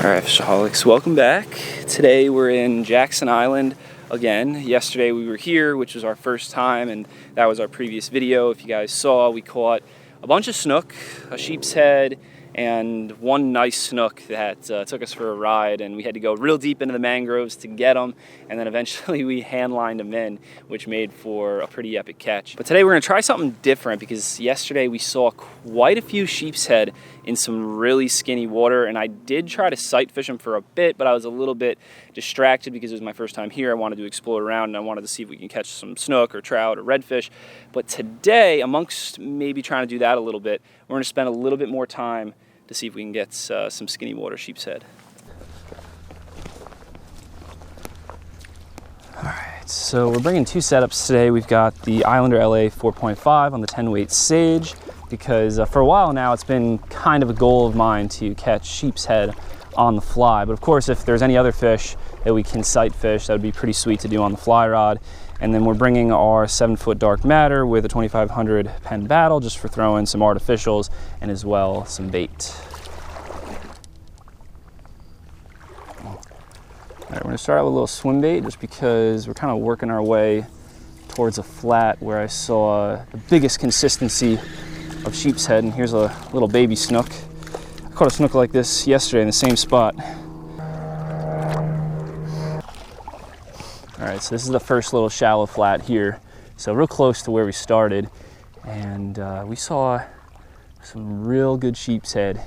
Alright, FishAholics, welcome back. Today we're in Jackson Island again. Yesterday we were here, which was our first time, and that was our previous video. If you guys saw, we caught a bunch of snook, a sheepshead, and one nice snook that took us for a ride, and we had to go real deep into the mangroves to get them, and then eventually we hand lined them in, which made for a pretty epic catch. But today we're going to try something different, because yesterday we saw quite a few sheepshead in some really skinny water, and I did try to sight fish them for a bit, but I was a little bit distracted because it was my first time here. I wanted to explore around, and I wanted to see if we can catch some snook or trout or redfish. But today, amongst maybe trying to do that a little bit, we're going to spend a little bit more time to see if we can get some skinny water sheepshead. Alright, so we're bringing two setups today. We've got the Islander LA 4.5 on the 10-weight Sage, because for a while now it's been kind of a goal of mine to catch sheepshead on the fly. But of course, if there's any other fish that we can sight fish, that would be pretty sweet to do on the fly rod. And then we're bringing our 7-foot dark matter with a 2500 Penn Battle, just for throwing some artificials and as well some bait. All right, we're gonna start out with a little swim bait, just because we're kind of working our way towards a flat where I saw the biggest consistency of sheepshead. And here's a little baby snook. I caught a snook like this yesterday in the same spot. All right, so this is the first little shallow flat here, so real close to where we started, and we saw some real good sheepshead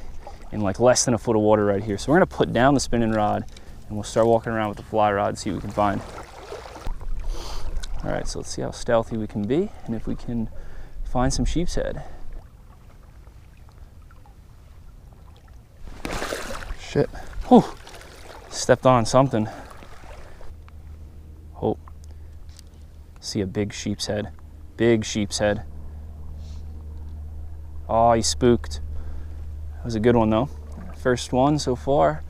in like less than a foot of water right here. So we're gonna put down the spinning rod and we'll start walking around with the fly rod and see what we can find. All right, so let's see how stealthy we can be and if we can find some sheepshead. Shit, whew, stepped on something. Oh, see a big sheepshead, big sheepshead. Oh, he spooked. That was a good one though. First one so far.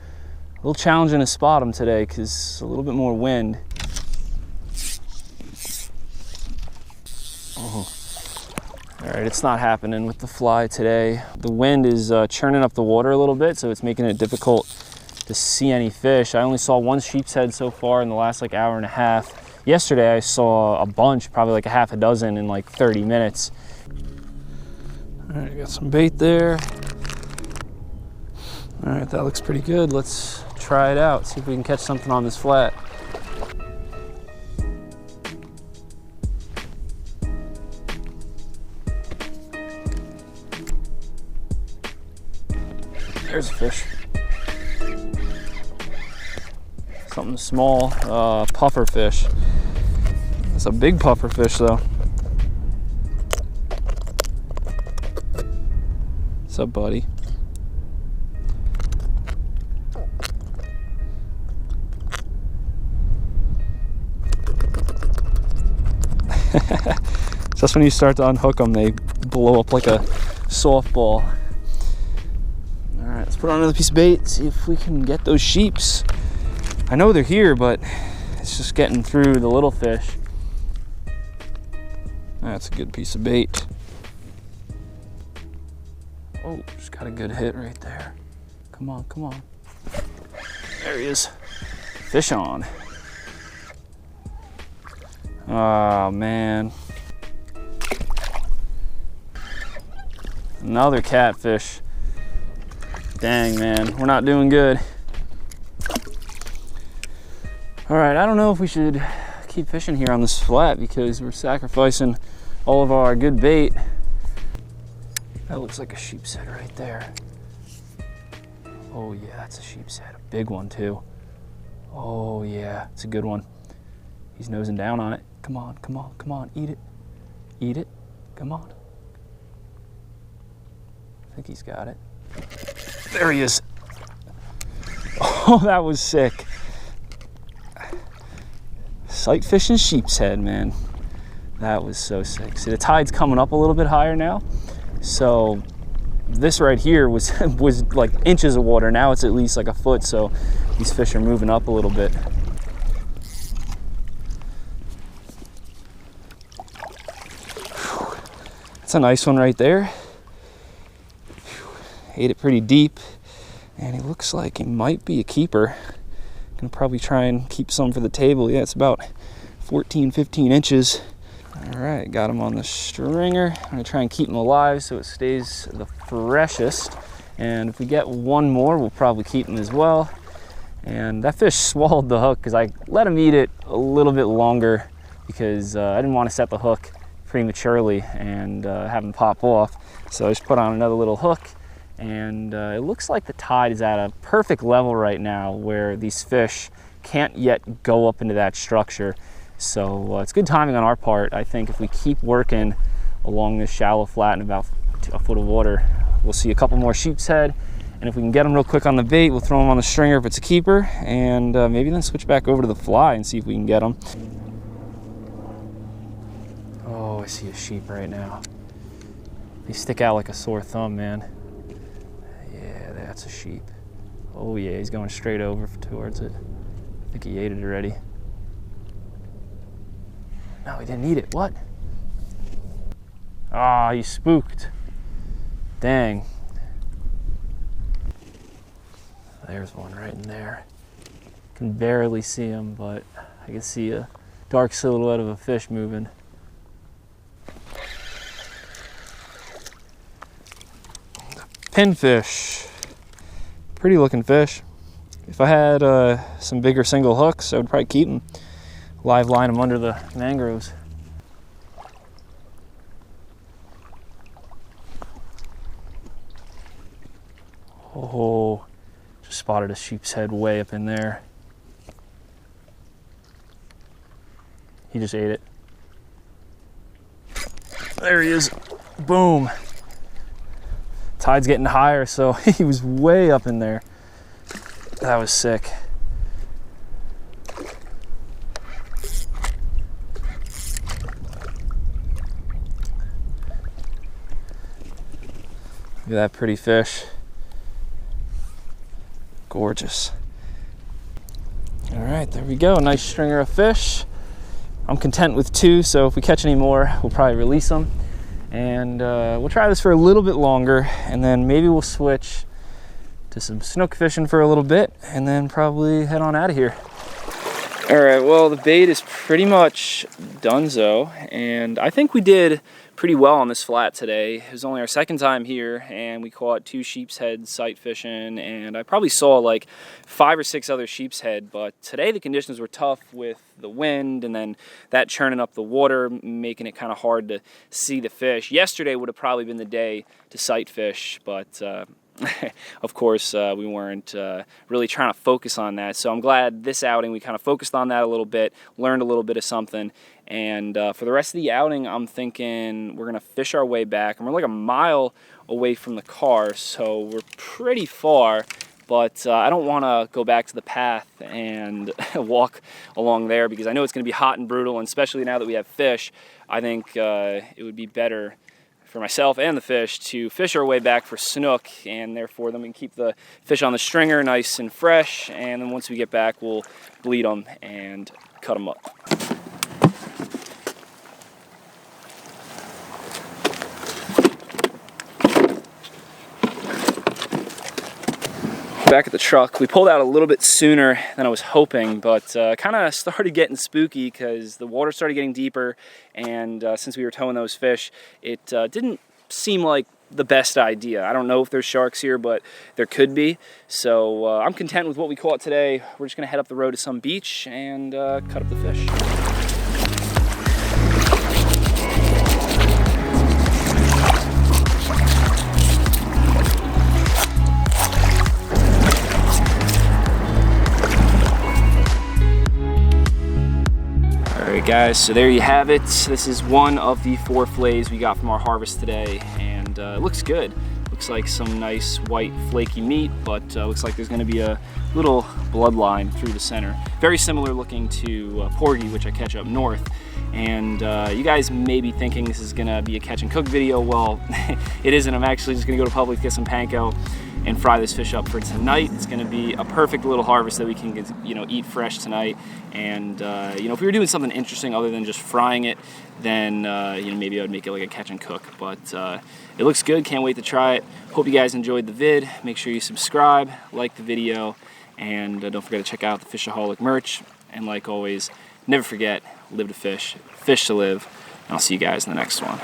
A little challenging to spot him today because a little bit more wind. Oh. All right, it's not happening with the fly today. The wind is churning up the water a little bit, so it's making it difficult to see any fish. I only saw one sheepshead so far in the last like hour and a half. Yesterday I saw a bunch, probably like a half a dozen in like 30 minutes. All right, I got some bait there. All right, that looks pretty good. Let's try it out, see if we can catch something on this flat. There's a fish. Something small, puffer fish. It's a big puffer fish though. What's up, buddy? Just when you start to unhook them, they blow up like a softball. All right, let's put on another piece of bait, see if we can get those sheeps. I know they're here, but it's just getting through the little fish. That's a good piece of bait. Oh, just got a good hit right there. Come on, come on. There he is. Fish on. Oh, man. Another catfish. Dang, man, we're not doing good. All right, I don't know if we should keep fishing here on this flat because we're sacrificing all of our good bait. That looks like a sheepshead right there. Oh yeah, that's a sheepshead, a big one too. Oh yeah, it's a good one. He's nosing down on it. Come on, come on, come on, eat it. Eat it, come on. I think he's got it. There he is. Oh, that was sick. Sight fishing sheepshead, man. That was so sick. See, the tide's coming up a little bit higher now. So this right here was like inches of water. Now it's at least like a foot, so these fish are moving up a little bit. That's a nice one right there. Ate it pretty deep. And he looks like he might be a keeper. Gonna probably try and keep some for the table. Yeah, it's about 14, 15 inches. All right, got him on the stringer. I'm gonna try and keep him alive so it stays the freshest. And if we get one more, we'll probably keep him as well. And that fish swallowed the hook because I let him eat it a little bit longer because I didn't want to set the hook prematurely and have him pop off. So I just put on another little hook, and it looks like the tide is at a perfect level right now where these fish can't yet go up into that structure. So it's good timing on our part. I think if we keep working along this shallow flat in about a foot of water, we'll see a couple more sheepshead. And if we can get them real quick on the bait, we'll throw them on the stringer if it's a keeper, and maybe then switch back over to the fly and see if we can get them. Oh, I see a sheep right now. They stick out like a sore thumb, man. Yeah, that's a sheep. Oh yeah, he's going straight over towards it. I think he ate it already. No, he didn't eat it. What? Ah, he's spooked. Dang. There's one right in there. Can barely see him, but I can see a dark silhouette of a fish moving. Pinfish. Pretty looking fish. If I had some bigger single hooks, I would probably keep them. Live line them under the mangroves. Oh, just spotted a sheep's head way up in there. He just ate it. There he is. Boom. Tide's getting higher, so he was way up in there. That was sick. Look at that pretty fish. Gorgeous. All right, there we go. Nice stringer of fish. I'm content with 2, so if we catch any more, we'll probably release them. And we'll try this for a little bit longer, and then maybe we'll switch to some snook fishing for a little bit, and then probably head on out of here. All right, well, the bait is pretty much donezo, and I think we did pretty well on this flat today. It was only our second time here, and we caught 2 sheepshead sight fishing, and I probably saw like 5 or 6 other sheepshead, but today the conditions were tough with the wind and then that churning up the water, making it kind of hard to see the fish. Yesterday would have probably been the day to sight fish, but of course, we weren't really trying to focus on that. So I'm glad this outing we kind of focused on that a little bit, learned a little bit of something. And for the rest of the outing, I'm thinking we're going to fish our way back. And we're like a mile away from the car, so we're pretty far. But I don't want to go back to the path and walk along there because I know it's going to be hot and brutal. And especially now that we have fish, I think it would be better for myself and the fish to fish our way back for snook, and therefore then we can keep the fish on the stringer nice and fresh, and then once we get back we'll bleed them and cut them up. Back at the truck, we pulled out a little bit sooner than I was hoping, but kind of started getting spooky because the water started getting deeper, and since we were towing those fish, it didn't seem like the best idea. I don't know if there's sharks here, but there could be. So I'm content with what we caught today. We're just gonna head up the road to some beach and cut up the fish. Guys, so there you have it. This is one of the 4 fillets we got from our harvest today, and it looks good. Looks like some nice white flaky meat, but looks like there's going to be a little bloodline through the center. Very similar looking to porgy, which I catch up north. And you guys may be thinking this is gonna be a catch and cook video. Well, it isn't. I'm actually just gonna go to Publix, get some panko and fry this fish up for tonight. It's gonna be a perfect little harvest that we can get, eat fresh tonight. And if we were doing something interesting other than just frying it, then maybe I would make it like a catch and cook. But it looks good. Can't wait to try it. Hope you guys enjoyed the vid. Make sure you subscribe, like the video, and don't forget to check out the FishAholic merch. And like always, never forget, live to fish, fish to live. And I'll see you guys in the next one.